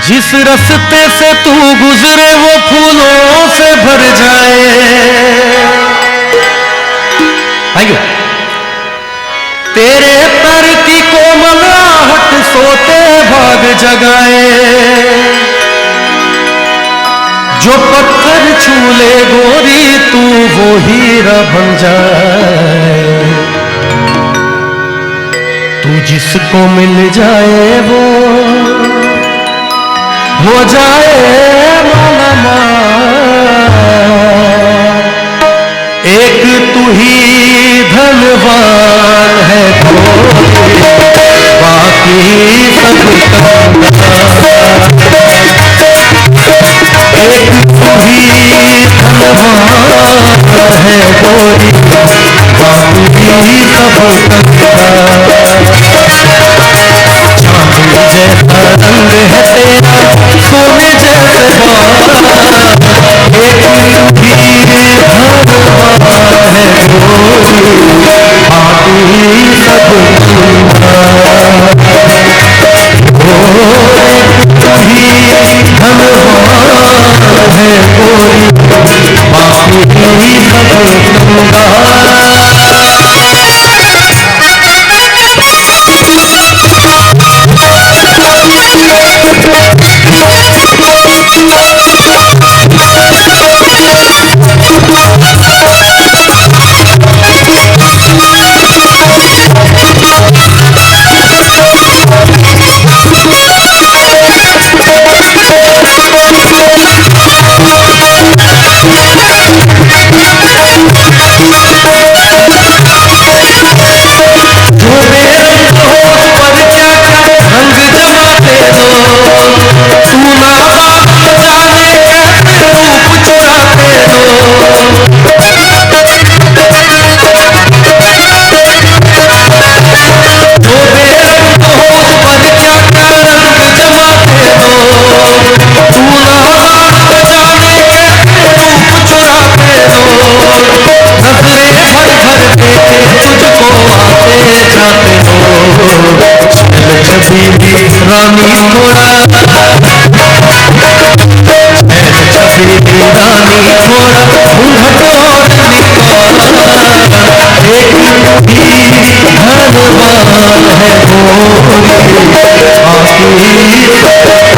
जिस रास्ते से तू गुजरे वो फूलों से भर जाए। Thank you. तेरे पर की कोमल आहट सोते भाग जगाए। जो पत्थर छूले गोरी तू वो हीरा बन जाए। तू जिसको मिल जाए वो हो जाए माला। एक तू ही धनवान है बाकी सब एक तू ही धनवान है गोरी बाकी सब जैसा रंग है तेरा सोने जैसे एक भी भगवान है गोरी बाकी सब ही धनवान है गोरी बाकी रानी थोड़ा रानी थोड़ा घूंघट और निकाल। एक भी धनवान है एक तू ही धनवान है गोरी बाकी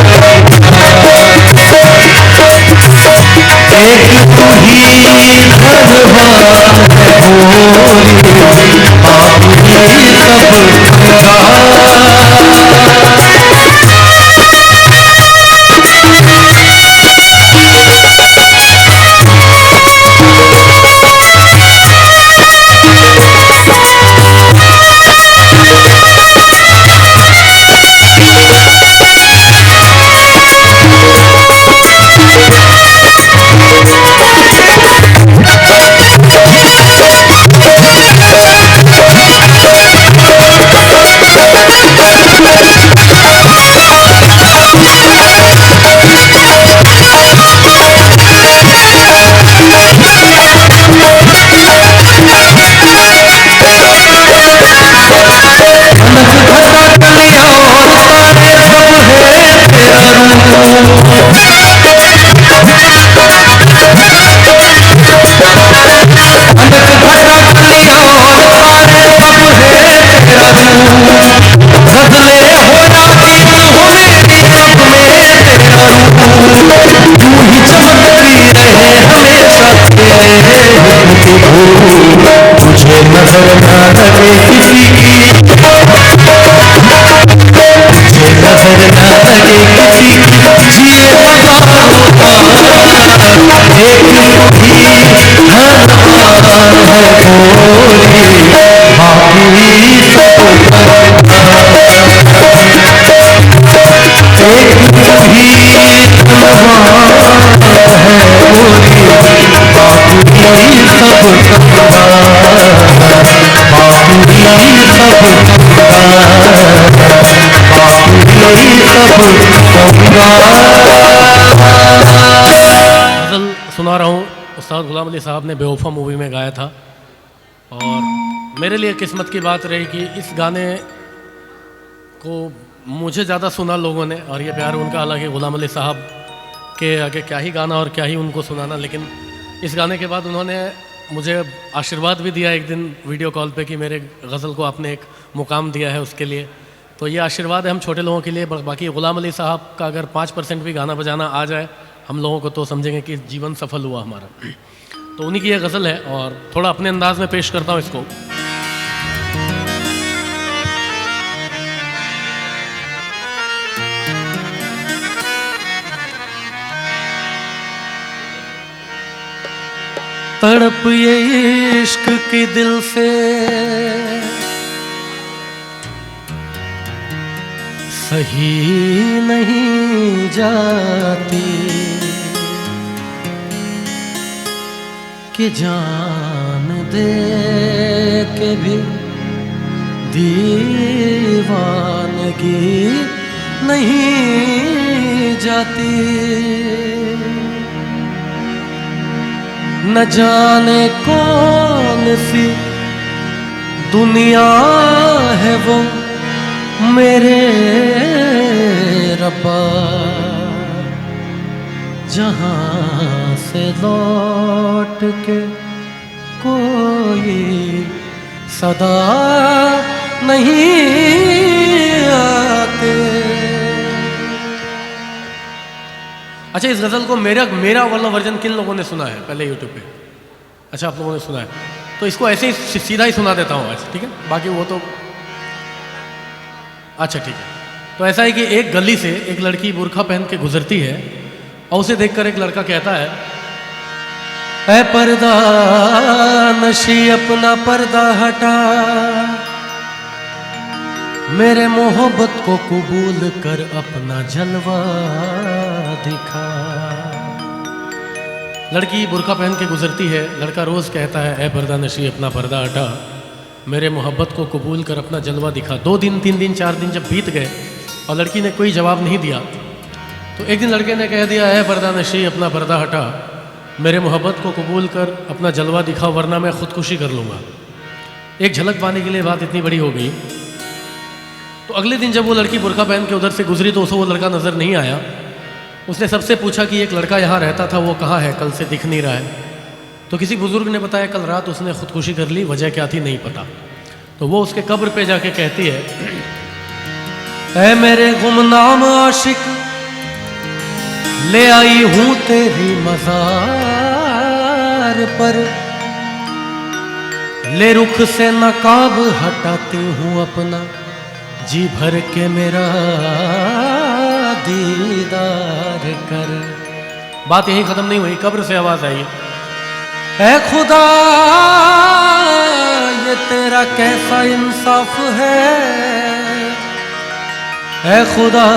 तुझे नजर ना लगे किसी की, तुझे नजर ना लगे किसी की, जिए हजारों एक ही धनवान है गोरी बाकी सब एक ही धनवान है गोरी बाकी सब सुना रहा हूँ। उस्ताद गुलाम अली साहब ने बेवफा मूवी में गाया था और मेरे लिए किस्मत की बात रही कि इस गाने को मुझे ज़्यादा सुना लोगों ने, और ये प्यार उनका अलग है। गुलाम अली साहब के आगे क्या ही गाना और क्या ही उनको सुनाना, लेकिन इस गाने के बाद उन्होंने मुझे आशीर्वाद भी दिया एक दिन वीडियो कॉल पे कि मेरे गज़ल को आपने एक मुकाम दिया है, उसके लिए तो ये आशीर्वाद है हम छोटे लोगों के लिए। बाकी गुलाम अली साहब का अगर 5% भी गाना बजाना आ जाए हम लोगों को तो समझेंगे कि जीवन सफल हुआ हमारा। तो उन्हीं की ये गज़ल है और थोड़ा अपने अंदाज में पेश करता हूँ इसको। तड़प ये इश्क की दिल से सही नहीं जाती कि जान दे के भी दीवानगी नहीं जाती। न जाने कौन सी दुनिया है वो मेरे रब्बा, जहाँ से लौट के कोई सदा नहीं आते। अच्छा, इस गज़ल को मेरा वाला वर्जन किन लोगों ने सुना है पहले यूट्यूब पे? अच्छा, आप लोगों ने सुना है, तो इसको ऐसे ही सीधा ही सुना देता हूँ आज, ठीक है? बाकी वो तो अच्छा ठीक है। तो ऐसा है कि एक गली से एक लड़की बुर्खा पहन के गुजरती है और उसे देखकर एक लड़का कहता है, ऐ पर्दा नशी अपना पर्दा हटा, मेरे मोहब्बत को कबूल कर अपना जलवा दिखा। लड़की बुर्का पहन के गुजरती है, लड़का रोज़ कहता है, ऐ पर्दा नशी अपना पर्दा हटा, मेरे मोहब्बत को कबूल कर अपना जलवा दिखा। 2 दिन 3 दिन 4 दिन जब बीत गए और लड़की ने कोई जवाब नहीं दिया, तो एक दिन लड़के ने कह दिया, है पर्दा नशी अपना पर्दा हटा, मेरे मोहब्बत को कबूल कर अपना जलवा दिखा, वरना मैं खुदकुशी कर लूँगा। एक झलक पाने के लिए बात इतनी बड़ी हो गई। तो अगले दिन जब वो लड़की बुर्का पहन के उधर से गुजरी तो उसे वो लड़का नज़र नहीं आया। उसने सबसे पूछा कि एक लड़का यहाँ रहता था, वो कहाँ है, कल से दिख नहीं रहा है। तो किसी बुजुर्ग ने बताया कल रात उसने खुदकुशी कर ली, वजह क्या थी नहीं पता। तो वो उसके कब्र पे जाके कहती है, ऐ मेरे गुमनाम आशिक, ले आई हूँ तेरी मज़ार पर, ले रुख से नकाब हटाती हूँ अपना, जी भर के मेरा दीदार कर। बात यही खत्म नहीं हुई, कब्र से आवाज आई, ऐ खुदा ये तेरा कैसा इंसाफ है, ऐ खुदा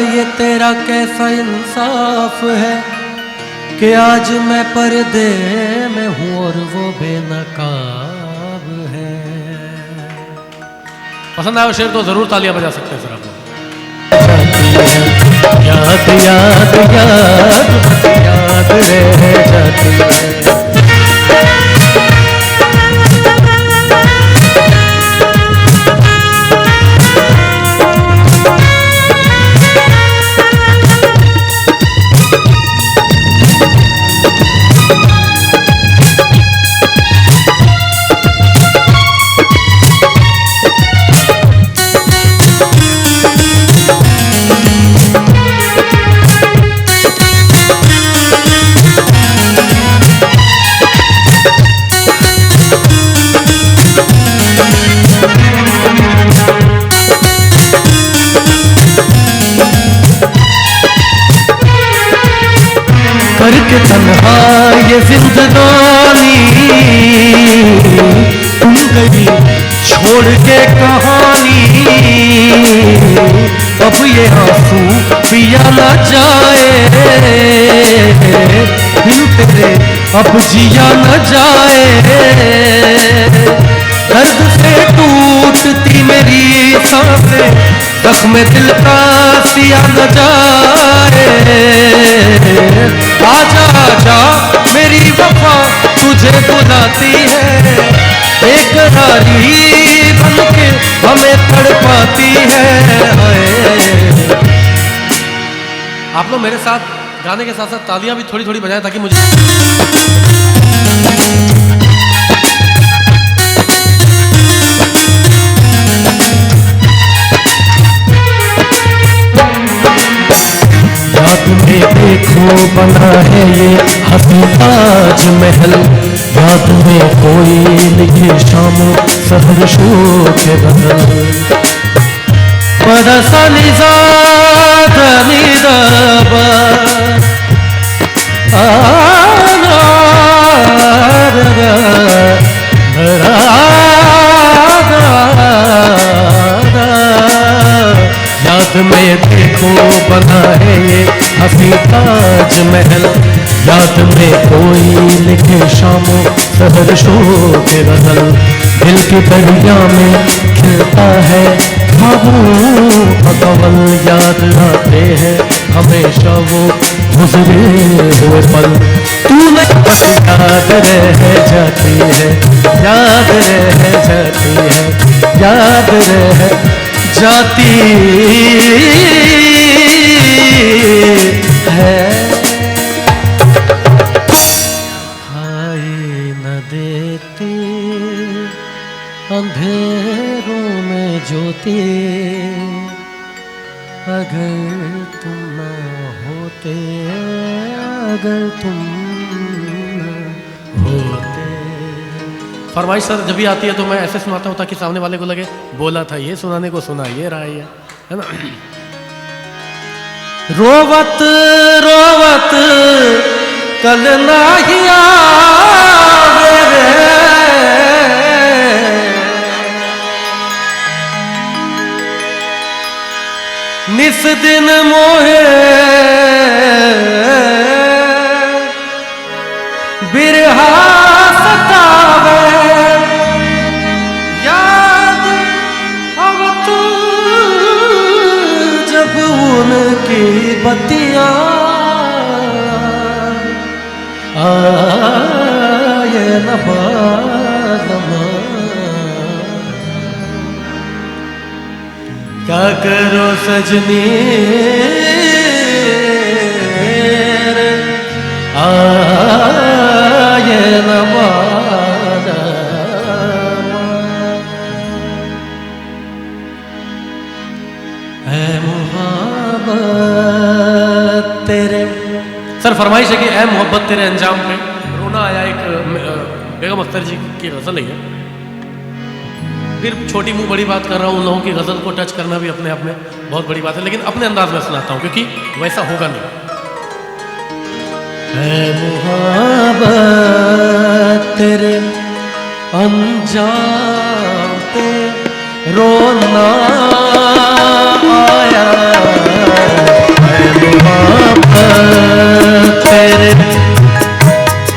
ये तेरा कैसा इंसाफ है कि आज मैं पर्दे में हूँ और वो बेनकाब है। पसंद आया शेर तो जरूर तालियां बजा सकते हैं सर आप लोग। याद याद याद याद रह जाती है। करके तन्हा ये जिंदगानी तुम गई छोड़ के कहानी, अब ये आंसू पिया न जाए बिन तेरे, अब जिया न जाए। दर्द से टूटती मेरी सांसें, जख्म दिल का सिया न जाए। आजा आजा मेरी वफा तुझे बुलाती है, एक नारी बन के हमें तड़पाती है। आप लोग मेरे साथ गाने के साथ साथ तालियां भी थोड़ी थोड़ी बजाएं ताकि मुझे याद में देखो बना है ये हसी ताज महल, याद में कोई लिखे शामो सहर शो के बदल, पदसा निजात निदाबा याद में देखो बना है ये हसी ताज महल, याद में कोई लिखे शामो सहर शो के गजल, दिल की दरिया में खिलता है ख्वाबों का कमल, याद आते हैं हमेशा वो गुजरे हुए पल, तू नहीं बस याद रह जाती है, याद रह जाती है, याद रह जाती है। खाई न देती अंधेरों में ज्योति, अगर तुम न होते, अगर तुम न होते। फरमाइश सर जब भी आती है तो मैं ऐसे सुनाता हूँ ताकि सामने वाले को लगे बोला था ये, सुनाने को सुना ये रहा है ना। रोवत रोवत कल नाही आवे रे, निस दिन मोहे बिरहा सतावे, याद आवत जब उनकी बतिया आए न बालमा, क्या करो सजनी आए न बालमा। ऐ मोहब्बत तेरे, सर फरमाइश है कि ऐ मोहब्बत तेरे अंजाम पे रोना आया, एक बेगम अख्तर जी की गज़ल है। फिर छोटी मुंह बड़ी बात कर रहा हूँ, उन लोगों की गज़ल को टच करना भी अपने आप में बहुत बड़ी बात है, लेकिन अपने अंदाज में सुनाता हूँ क्योंकि वैसा होगा नहीं। ऐ मोहब्बत तेरे अंजाम पे रोना आया, ऐ मोहब्बत तेरे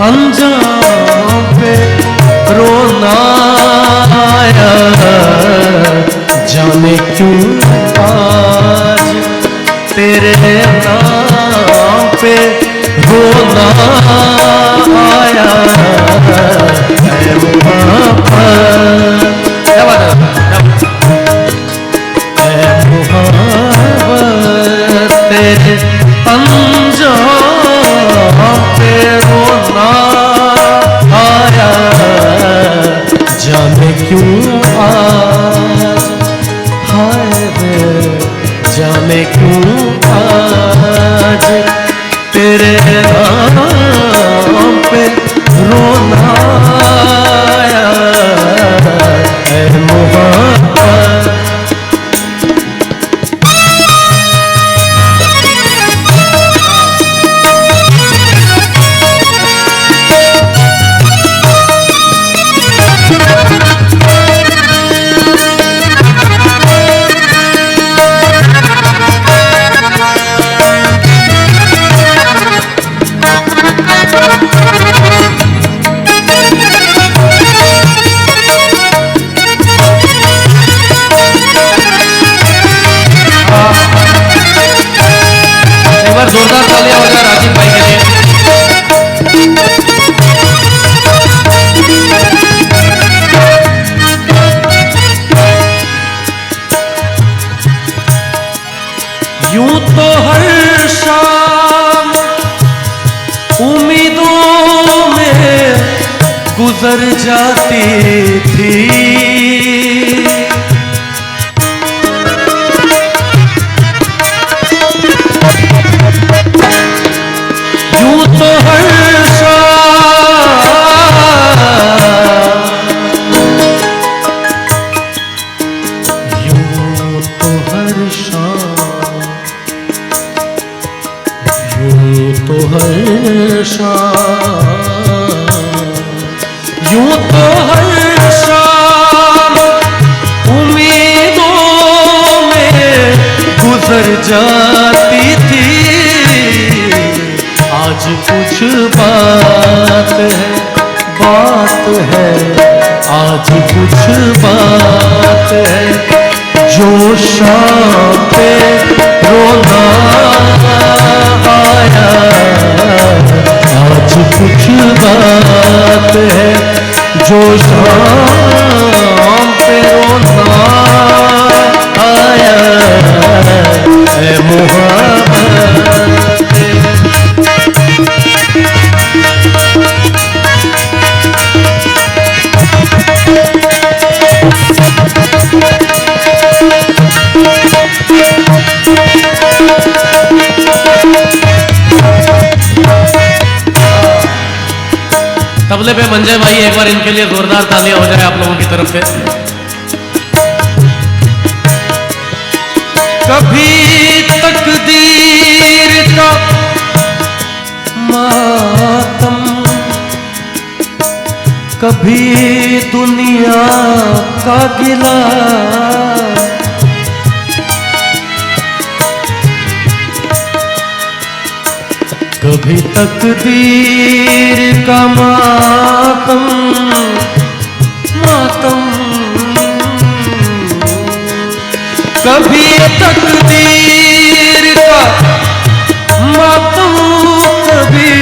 अंजाम पे रोना आया, जाने क्यों आज तेरे नाम पे रोना आया, ऐ मोहब्बत, क्या बात है, ऐ मोहब्बत तेरे अंजाम पे रोना आया, जाने क्यों आज, हाय रे जाने क्यों आज तेरे नाम पे रोना आया, ऐ मोहब्बत। जोरदार तालियां हो जाए राजीव भाई के लिए। गुजर जाती थी। यूं तो हर यूं तो हर शाम उम्मीदों में गुजर जाती थी। आज कुछ बात है आज कुछ बात है जो शाम पे रोना आया। आज कुछ बात है जो शाम पे रोना आया है मोहब्बत। तबले पे मंजय भाई, एक बार इनके लिए जोरदार तालियां हो जाए आप लोगों की तरफ से। कभी तकदीर का मातम, कभी दुनिया का गिला, कभी तकदीर का मातम मातम, कभी तकदीर का मातम, कभी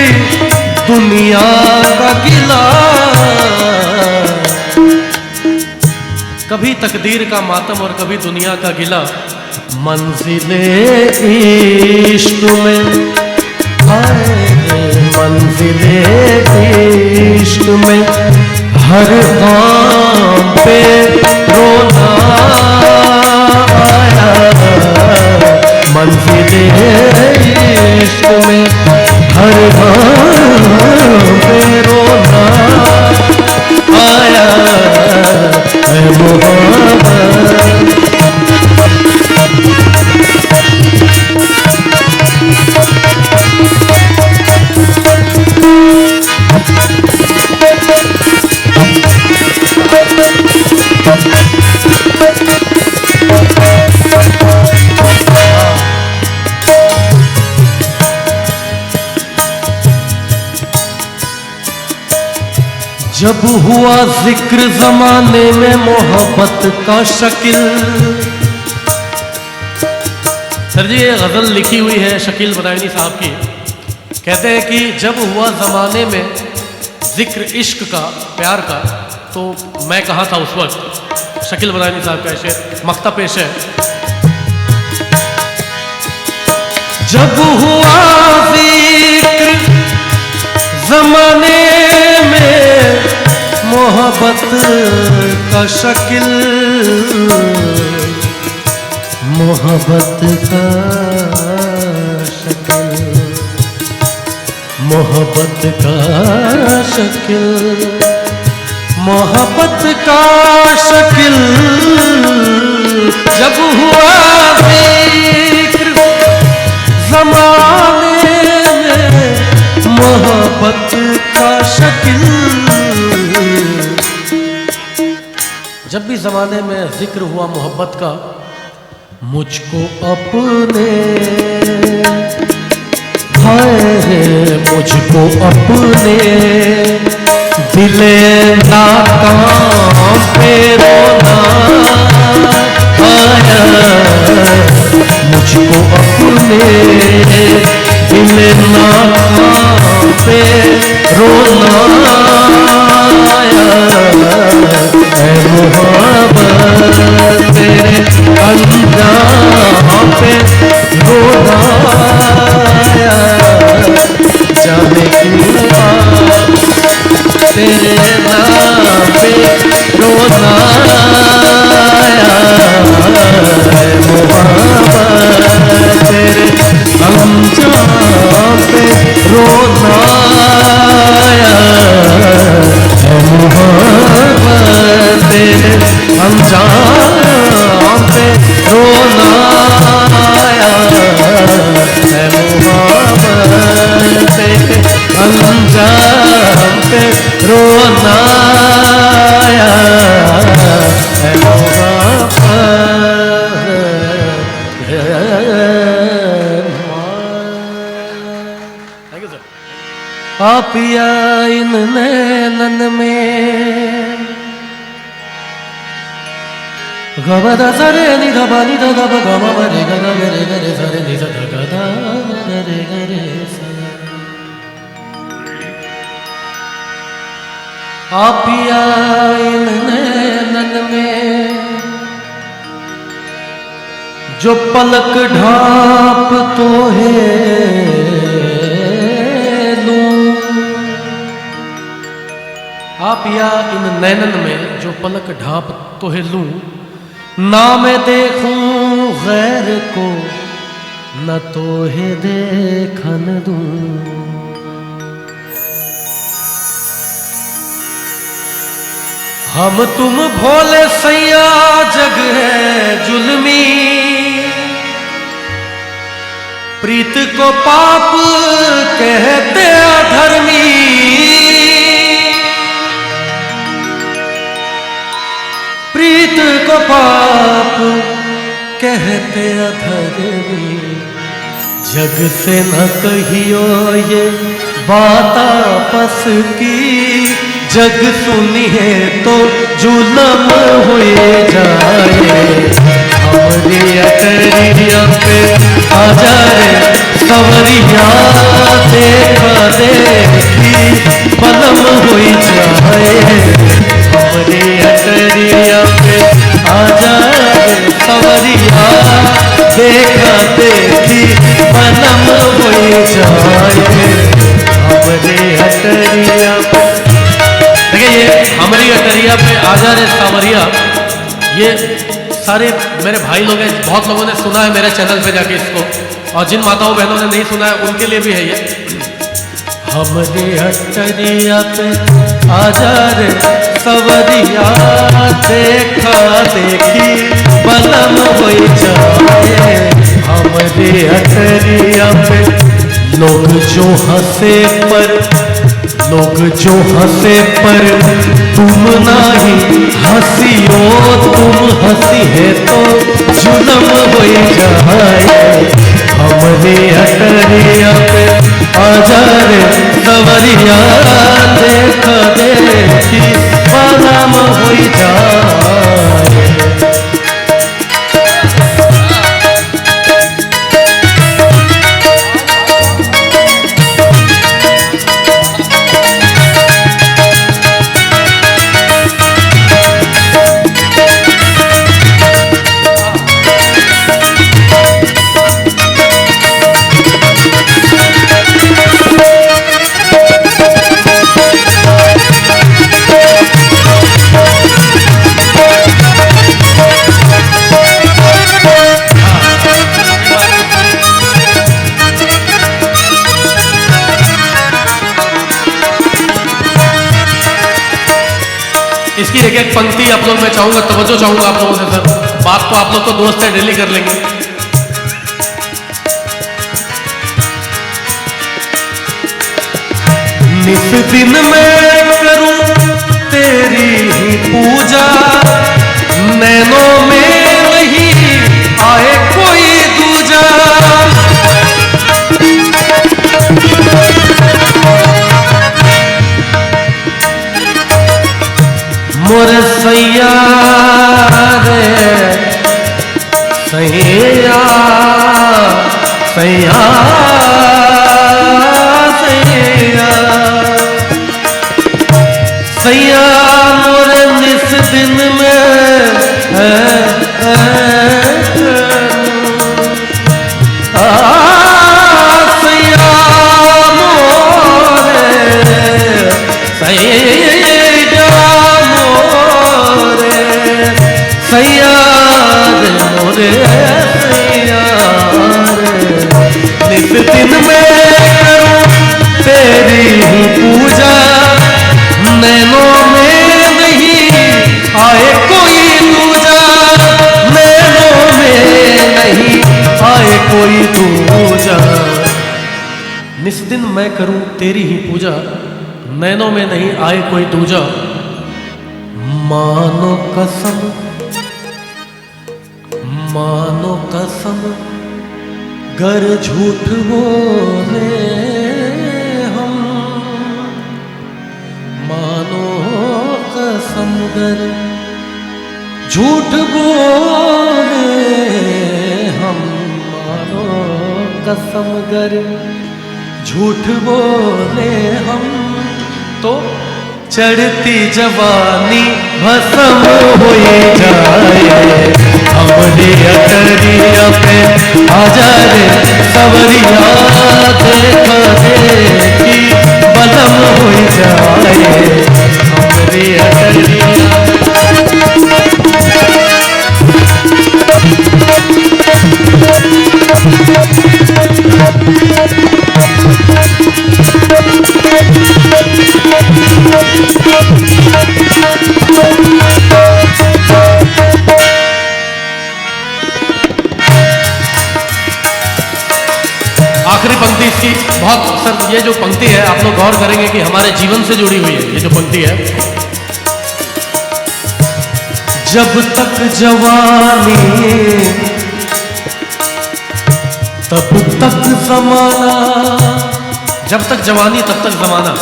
दुनिया का गिला। कभी तकदीर का मातम और कभी दुनिया का गिला। मंजिले इश्क में मंजिले इश्क में हर गाम पे रोना आया। मंजिले इश्क में हर गाम पे रोना आया है मोहब्बत। जब हुआ जिक्र जमाने में मोहब्बत का शकील। सर जी, ये गजल लिखी हुई है शकील बदायूनी साहब की। कहते हैं कि जब हुआ जमाने में जिक्र इश्क का, प्यार का, तो मैं कहाँ था उस वक्त। शकील बदायूनी साहब का शेर मख्ता पेश है। जब हुआ जिक्र जमाने में मोहब्बत का शकील, मोहब्बत का शकील, मोहब्बत का शकील, मोहब्बत का शकील। जब हुआ जिक्र जमाने में मोहब्बत का शकील। जब भी ज़माने में जिक्र हुआ मोहब्बत का, मुझको अपने हाय मुझको अपने दिले नाकाम पे रोना आया। मुझको अपने दिले नाकाम पे रोना आया है मोहब्बत। तेरे अंजाम पे रोना आया जाने क्यों तेरे नाम है मोहब्बत अंजाम पे रोना आया है मोहब्बत। आप या इन नैनन में गबदा सरे नि गबा नि द गब गम रे ग ग रे ग रे सरे नि स ध ग ध रे ग रे स। आप या इन नैनन में जो पलक ढाप तो है आप या इन नैनन में जो पलक ढाप तो है लूं, ना मैं देखूं गैर को न तो है देखन दूं। हम तुम भोले सैया जग है जुल्मी, प्रीत को पाप कहते अधर्मी। प्रीत को पाप कहते अधर्मी, जग से न कहियो ये बात आपस की। जग सुनिए तो जुलम हुए जाए, हमारी अटरिया पे आ जाए सवरिया देखा देखी पलम हुई जाए। हमारी अटरिया पे आ जाए सवरिया देखा देखी पलम हुई जाए। हमारी अटरिया पे देखिए, ये हमारी अटरिया पे आजा रे सावरिया, ये सारे मेरे भाई लोग हैं, बहुत लोगों ने सुना है मेरे चैनल पे जाके इसको, और जिन माताओं बहनों ने नहीं सुना है उनके लिए भी है ये। हमारी अटरिया पे आजा रे सवरिया देखा देखी पलम हो जाए। हमारी अटरिया पे लोग जो हंसे पर तुम नहीं हंसियो, तुम हंसी है तो जुलम हो जाए। हमारे अटरिया पे आजा रे सवरिया देखा देखी पलम हो जाए। इसकी एक एक पंक्ति आप लोग मैं चाहूंगा, तवज्जो चाहूंगा आप लोगों से सर। बात तो आप लोग तो दोस्त है, डेली कर लेंगे। निस दिन मैं करूं तेरी ही पूजा, नैनों में नहीं आए कोई दूजा। मोर सैया रे सैया सैया सैया सैया मोर निस दिन में सैया मोरे सैया मोरे निस दिन में करूं तेरी ही पूजा, नैनों में नहीं आए निस्दिन मैं करूं तेरी ही पूजा, नैनों में नहीं आए कोई दूजा। मानो कसम, मानो कसम, गर झूठ बोले हम, मानो कसम गर झूठ बोले हम, मानो कसम गर झूठ बोले हम, तो चढ़ती जवानी भस्म हो जाए। हमारी अटरिया पे आजा रे सवरिया, देखा देखी बलम हो जाए। हमारी अटरिया आखिरी पंक्ति इसकी बहुत, सर ये जो पंक्ति है आप लोग गौर करेंगे कि हमारे जीवन से जुड़ी हुई है। ये जो पंक्ति है, जब तक जवानी तब तक जमाना, जब तक जवानी तब तक जमाना,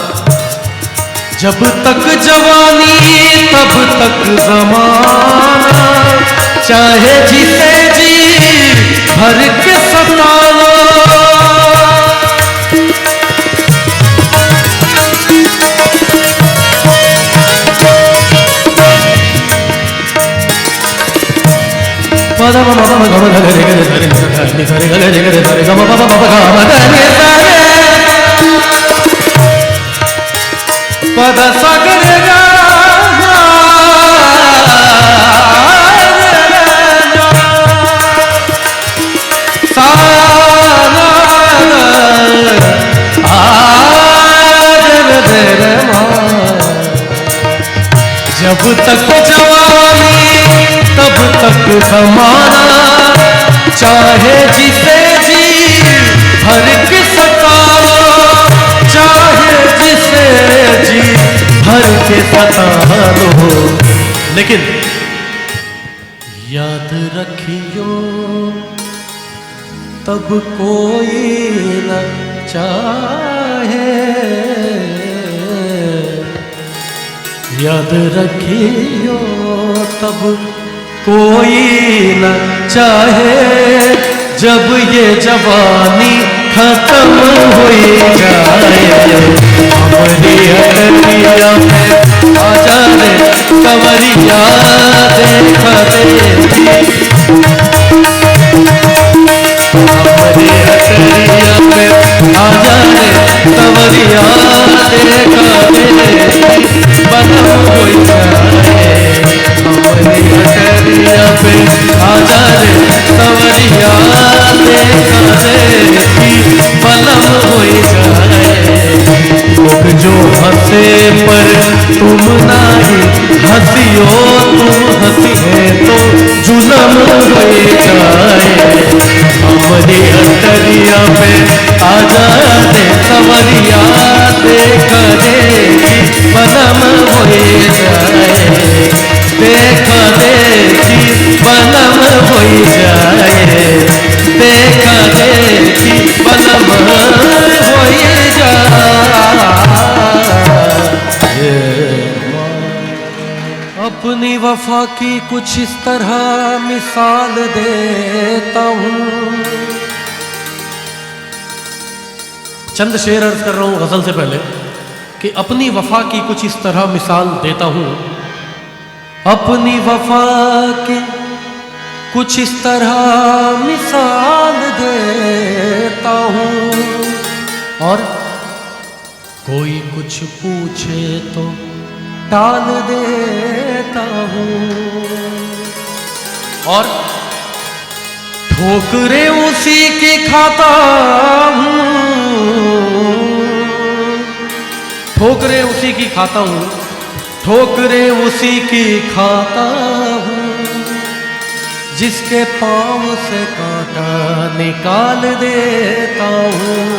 जब तक जवानी तब तक जमाना, चाहे जिसे जी भर के सताना। पद सागर जब तक जवानी तब तक जमाना, चाहे जिसे जी भर के सताना, चाहे जिसे जी भर के सताना। लेकिन याद रखियो तब कोई न चाहे, याद रखियो तब कोई न चाहे, जब ये जवानी खत्म हो जाए। हमारी अटरिया में आजा रे कंवरिया, देखा देखी हमारी अटरिया में आजा रे कंवरिया, देखा देखी बलम हो जाए। हमारी अटरिया पे आजा रे कंवरिया, देखा देखी बलम हो जाए। लोग जो हंसे पर तुम नहीं हंसियो, तुम हंसी है तो जुलम हो जाए। हमारी अटरिया पे आजा रे कंवरिया, देखा देखी बलम हो जाए। देखा देखी बलम हो जाए, देखा देखी बलम हो जाए। अपनी वफा की कुछ इस तरह मिसाल देता हूँ। चंद शेर अर्ज कर रहा हूँ गजल से पहले कि अपनी वफा की कुछ इस तरह मिसाल देता हूँ। अपनी वफा की कुछ इस तरह मिसाल देता हूँ, और कोई कुछ पूछे तो टाल देता हूँ, और ठोकरे उसी की खाता हूँ, ठोकरे उसी की खाता हूँ, ठोकरे उसी की खाता हूँ, जिसके पाँव से कांटा निकाल देता हूँ।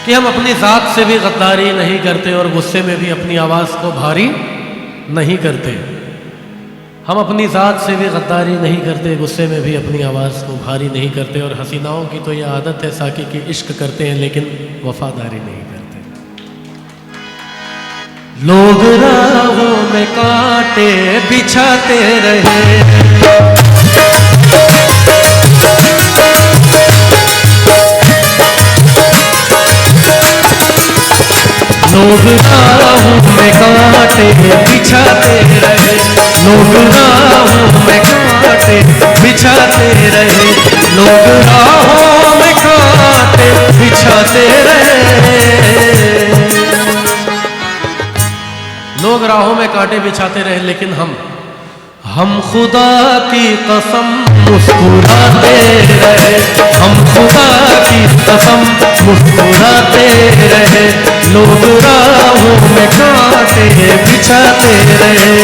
कि हम अपनी ज़ात से भी गद्दारी नहीं करते और गुस्से में भी अपनी आवाज़ को भारी नहीं करते। हम अपनी ज़ात से भी गद्दारी नहीं करते, गुस्से में भी अपनी आवाज़ को भारी नहीं करते। और हसीनाओं की तो ये आदत है साकी कि इश्क करते हैं लेकिन वफादारी नहीं करते। लोग राहों में कांटे बिछाते रहे, लोग राहों में कांटे बिछाते रहे, लोग राहों में कांटे बिछाते रहे, लोग राहों में कांटे बिछाते रहे, लोग राहों में कांटे बिछाते रहे, लेकिन हम खुदा की कसम मुस्कुराते रहे, हम खुदा की कसम मुस्कुराते रहे, लोग राहों में कांटे बिछाते रहे।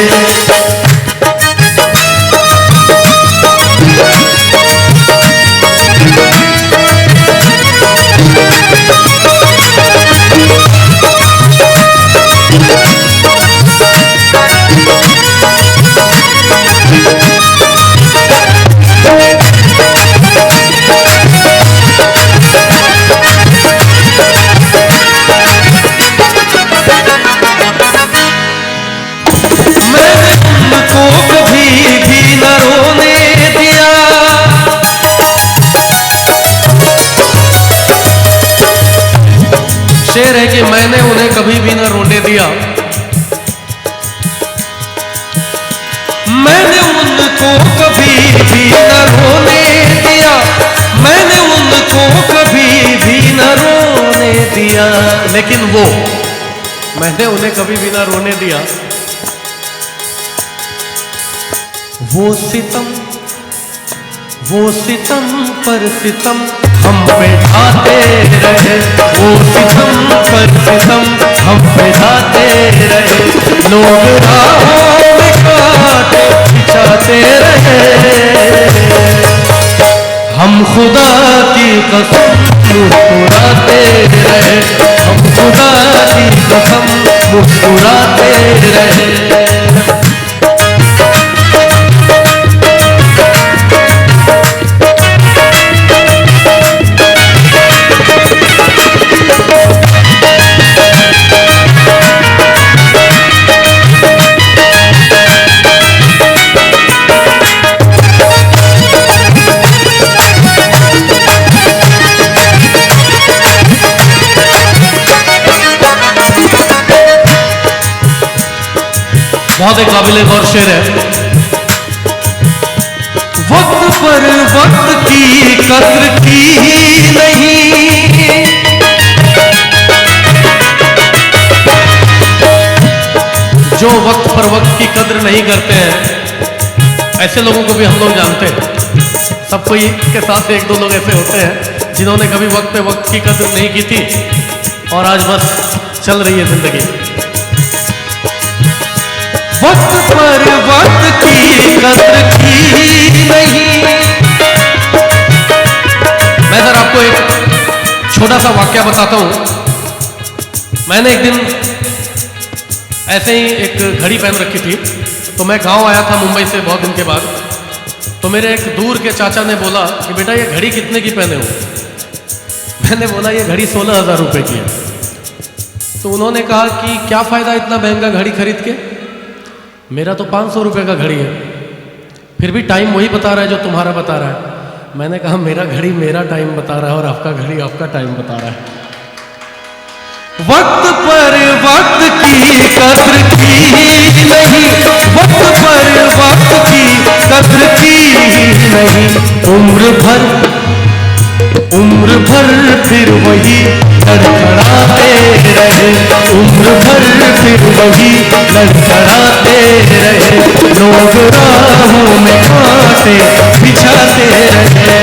शेर है कि मैंने उन्हें कभी भी न रोने दिया, मैंने उनको कभी भी न रोने दिया, मैंने उनको कभी भी न रोने दिया, लेकिन मैंने उन्हें कभी भी न रोने दिया। वो सितम पर सितम हम पे ढाते रहे, वो सितम पर सितम हम पे ढाते रहे, लोग राहों में कांटे बिछाते रहे, हम खुदा की कसम मुस्कुराते रहे, हम खुदा की कसम मुस्कुराते रहे। बहुत एक काबिल गौर शेर है। वक्त पर वक्त की कद्र की ही नहीं, जो वक्त पर वक्त की कद्र नहीं करते हैं, ऐसे लोगों को भी हम लोग जानते हैं। सब कोई के साथ एक दो लोग ऐसे होते हैं जिन्होंने कभी वक्त पे वक्त की कद्र नहीं की थी और आज बस चल रही है जिंदगी। वक्त पर वक्त की कद्र की नहीं। मैं सर आपको एक छोटा सा वाक्य बताता हूं। मैंने एक दिन ऐसे ही एक घड़ी पहन रखी थी, तो मैं गांव आया था मुंबई से बहुत दिन के बाद। तो मेरे एक दूर के चाचा ने बोला कि बेटा ये घड़ी कितने की पहने हो। मैंने बोला ये घड़ी 16,000 रुपए की है। तो उन्होंने कहा कि क्या फ़ायदा इतना महंगा घड़ी खरीद के, मेरा तो 500 रुपये का घड़ी है, फिर भी टाइम वही बता रहा है जो तुम्हारा बता रहा है। मैंने कहा मेरा घड़ी मेरा टाइम बता रहा है और आपका घड़ी आपका टाइम बता रहा है। वक्त पर वक्त की कद्र की नहीं, वक्त पर वक्त की कद्र की नहीं। उम्र भर फिर वही लड़खड़ाते रहे, उम्र भर फिर वही लड़खड़ाते रहे, लोग राहों में कांटे बिछाते रहे।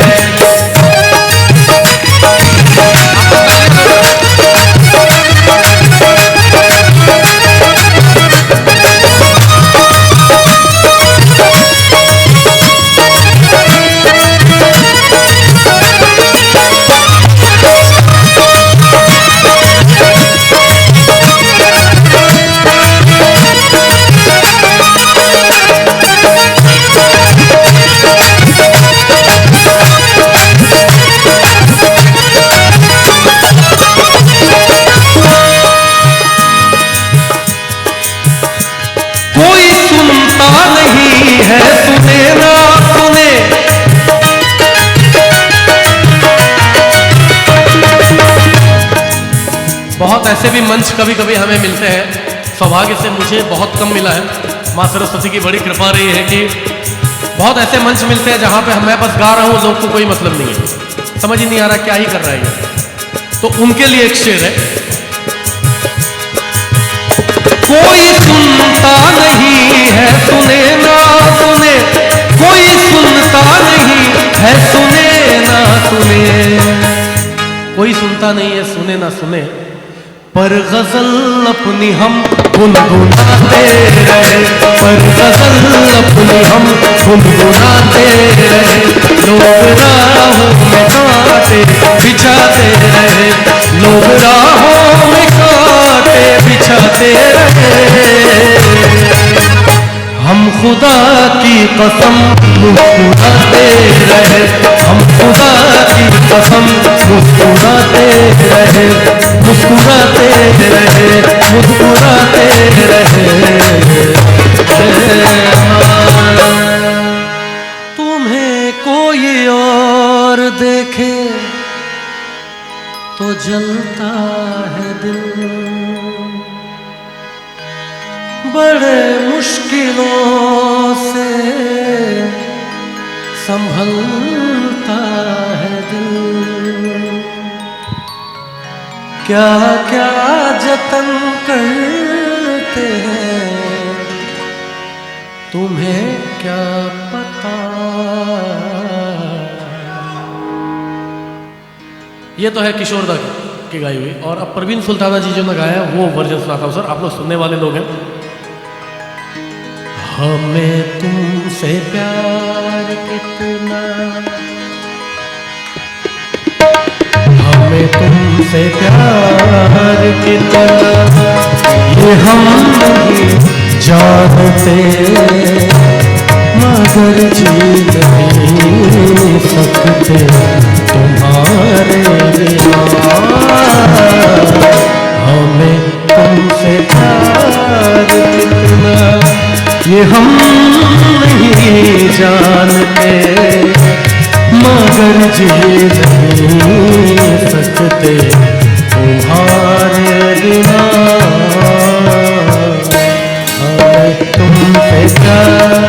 ऐसे भी मंच कभी कभी हमें मिलते हैं, सौभाग्य से मुझे बहुत कम मिला है। माँ सरस्वती की बड़ी कृपा रही है कि बहुत ऐसे मंच मिलते हैं जहाँ पे मैं बस गा रहा हूँ, लोग को कोई मतलब नहीं है, समझ ही नहीं आ रहा क्या ही कर रहा है ये। तो उनके लिए एक शेर है। कोई सुनता नहीं है सुने ना सुने, कोई सुनता नहीं है सुने ना सुने, कोई सुनता नहीं है सुने ना सुने, पर गजल अपनी हम गुनगुनाते रहे, पर गजल अपनी हम गुनगुनाते रहे, लोग राहों में कांटे बिछाते रहे, लोग राहों में कांटे बिछाते रहे, हम खुदा की कसम मुस्कुराते रहे, हम खुदा की कसम मुस्कुराते रहे, मुस्कुराते रहे, मुस्कुराते रहे। तुम्हें कोई और देखे तो जलता है दिल, बड़े मुश्किलों से संभलता है दिल, क्या क्या जतन करते हैं तुम्हें क्या पता। ये तो है किशोर दा की गाई हुई, और अब परवीन सुल्ताना जी जो ने गाया वो वर्जन सुनाता हूँ सर, आप लोग सुनने वाले लोग हैं। हमें तुमसे प्यार कितना, हमें तुमसे प्यार कितना, ये हम नहीं जानते, मगर जी नहीं सकते तुम्हारे बिना। हमें तुमसे प्यार कितना, ये हम नहीं जानते, मगर जी नहीं सकते तुम्हारे बिना। हमें तुमसे प्यार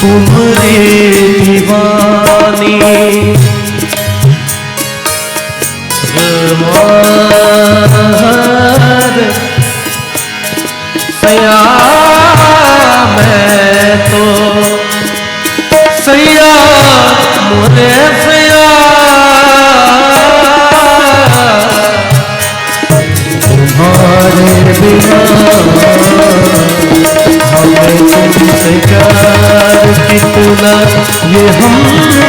तुम्हारी दीवानी, सया मैं तो सया मोरे सया, तुम्हारे बिना हमें तुमसे प्यार कितना, ये हम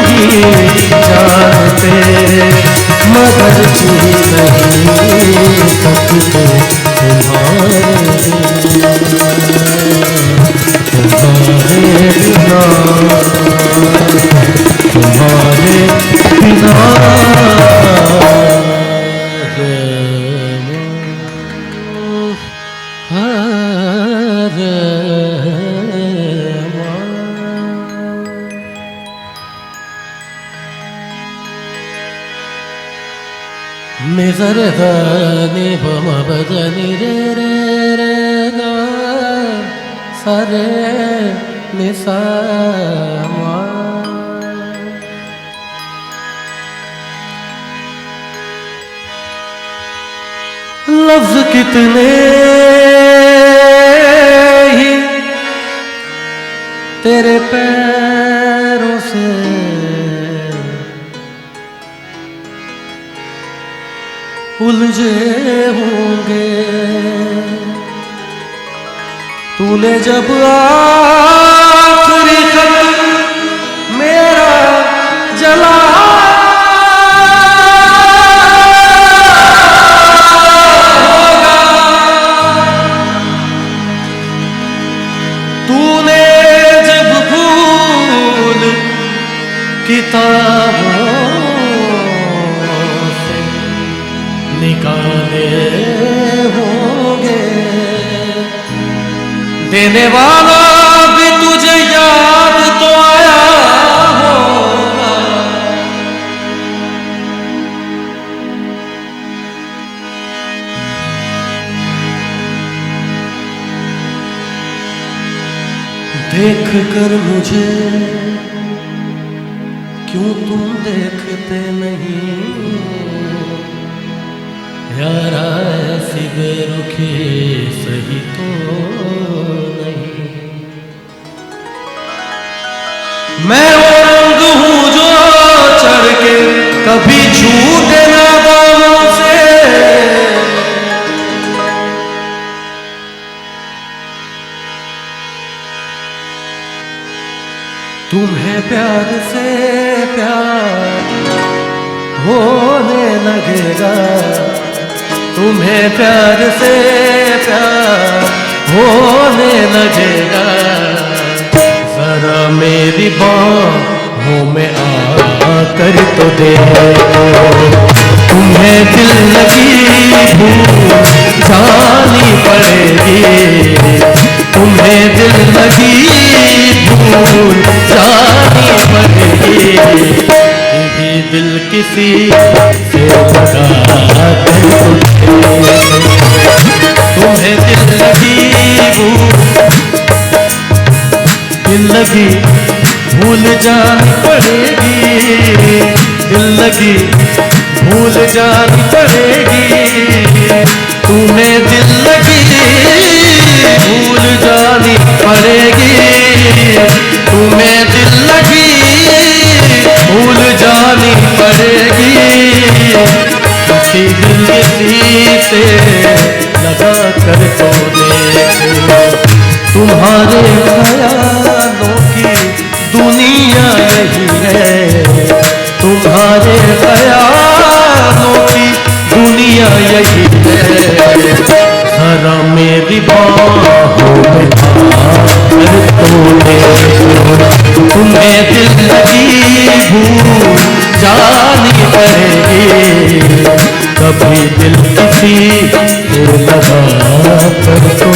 ही जानते, मगर जी नहीं सकते तुम्हारे बिना, तुम्हारे बिना। निजर नी बम बदनी रे रे रे गा सरे निसा। कितने ही तेरे पैरों से उलझे होंगे, तूने जब आखिरी खत मेरा जला होगा, तूने जब फूल किताबों से निकाले होंगे, देने वाला भी तुझे याद तो आया होगा। देख कर मुझे क्यों तुम देखते नहीं, यारा ऐसी बेरुखी सही तो नहीं। मैं वो रंग हूं जो चढ़ के कभी छूटे ना बाहों से, तुम्हें प्यार से प्यार होने लगेगा, तुम्हें प्यार से प्यार होने लगेगा। जरा मेरी बाहों में आकर तो देखो, तुम्हें दिल लगी भूल जानी पड़ेगी, तुम्हें दिल लगी भूल जानी पड़ेगी। यही दिल किसी से लगा कर तुम्हें दिल लगी भूल जानी पड़ेगी, दिल लगी भूल जानी पड़ेगी, तुम्हें दिल लगी भूल जानी पड़ेगी, तुम्हें दिल लगी भूल जानी पड़ेगी। किसी दिल किसी से लगा कर तो देखो, तुम्हारे ख्यालों की दुनिया यही है, तुम्हारे ख्यालों की दुनिया यही है। जरा मेरी बाहों में आकर तो देखो, तुम्हें दिल लगी भूल जानी पड़ेगी, कभी दिल किसी को लगा कर तो